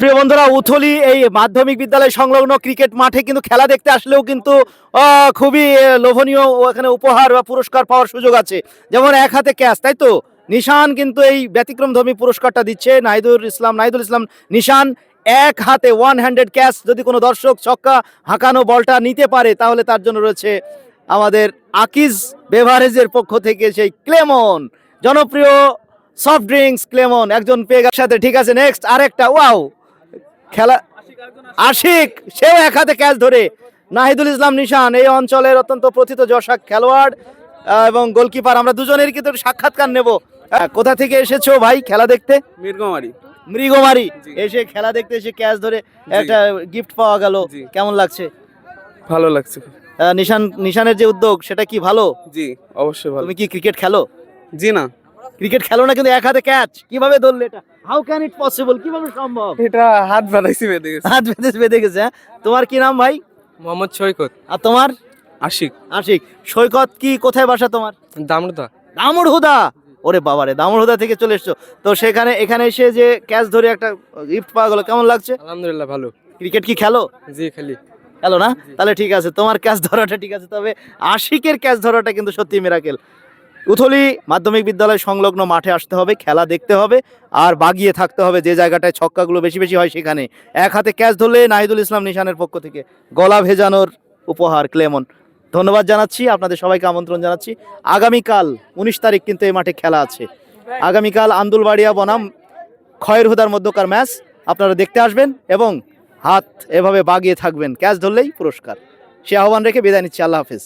প্রিয় বন্ধুরা, উথলি এই মাধ্যমিক বিদ্যালয় সংলগ্ন ক্রিকেট মাঠে কিন্তু খেলা দেখতে আসলেও কিন্তু খুবই লোভনীয় এখানে উপহার বা পুরস্কার পাওয়ার সুযোগ আছে। যেমন এক হাতে ক্যাচ, তাই তো? নিশান কিন্তু এই ব্যতিক্রমধর্মী পুরস্কারটা দিচ্ছে। নাহিদুল ইসলাম নিশান এক হাতে ওয়ান হ্যান্ডেড ক্যাচ। যদি কোনো দর্শক ছক্কা হাঁকানো বলটা নিতে পারে তাহলে তার জন্য রয়েছে আমাদের আকিজ বেভারেজের পক্ষ থেকে সেই ক্লেমন, জনপ্রিয় সফট ড্রিঙ্কস ক্লেমন একজন পেয়ে গেছে সাথে। ঠিক আছে, নেক্সট আরেকটা। ওয়াও, খেলা আশিক, সেও এক হাতে ক্যাচ ধরে। নাহিদুল ইসলাম নিশান এই অঞ্চলের অত্যন্ত প্রথিত যশা খেলোয়াড় এবং গোলকিপার। আমরা দুজনের কিন্তু সাক্ষাৎকার নেব। কোথা থেকে এসেছো ভাই খেলা দেখতে? মৃগমারি এসে খেলা দেখতে এসে ক্যাচ ধরে একটা গিফট পাওয়া গেল, কেমন লাগছে? ভালো লাগছে। নিশানের যে উদ্যোগ সেটা কি ভালো? জি অবশ্যই ভালো। তুমি কি ক্রিকেট খেলো? জি না, ক্রিকেট খেলো না, কিন্তু এক হাতে ক্যাচ কিভাবে ধরলে এটা? হাউ ক্যান ইট পসিবল, কিভাবে সম্ভব? এটা হাত বাড়াইছি, বেঁধে গেছে। হাত বেঁধে গেছে। হ্যাঁ, তোমার কি নাম ভাই? মোহাম্মদ সৈকত। আর তোমার? আশিক। আশিক। সৈকত, কি কোথায় বাসা তোমার? দামড়দা। দামুড়হুদা। ওরে বাবারে, দামুড়হুদা থেকে চলে এসছো তো সেখানে, এখানে এসে যে ক্যাচ ধরে একটা গিফট পাওয়া গেল, কেমন লাগছে? আলহামদুলিল্লাহ ভালো। ক্রিকেট কি খেলো? জি খেলি। খেলো না? তাহলে ঠিক আছে, তোমার ক্যাচ ধরাটা ঠিক আছে, তবে আশিকের ক্যাচ ধরাটা কিন্তু সত্যি মিরাকেল। উথলি মাধ্যমিক বিদ্যালয় সংলগ্ন মাঠে আসতে হবে, খেলা দেখতে হবে আর বাগিয়ে থাকতে হবে যে জায়গাটায় ছক্কাগুলো বেশি বেশি হয় সেখানে। এক হাতে ক্যাচ ধরলে নাহিদুল ইসলাম নিশানের পক্ষ থেকে গলা ভেজানোর উপহার ক্লেমন। ধন্যবাদ জানাচ্ছি, আপনাদের সবাইকে আমন্ত্রণ জানাচ্ছি। আগামীকাল 19 তারিখ কিন্তু এই মাঠে খেলা আছে। আগামীকাল আন্দুলবাড়িয়া বনাম খয়েরহুদার মধ্যকার ম্যাচ। আপনারা দেখতে আসবেন এবং হাত এভাবে বাগিয়ে থাকবেন, ক্যাচ ধরলেই পুরস্কার। সে আহ্বান রেখে বিদায় নিচ্ছি। আল্লাহ হাফিজ।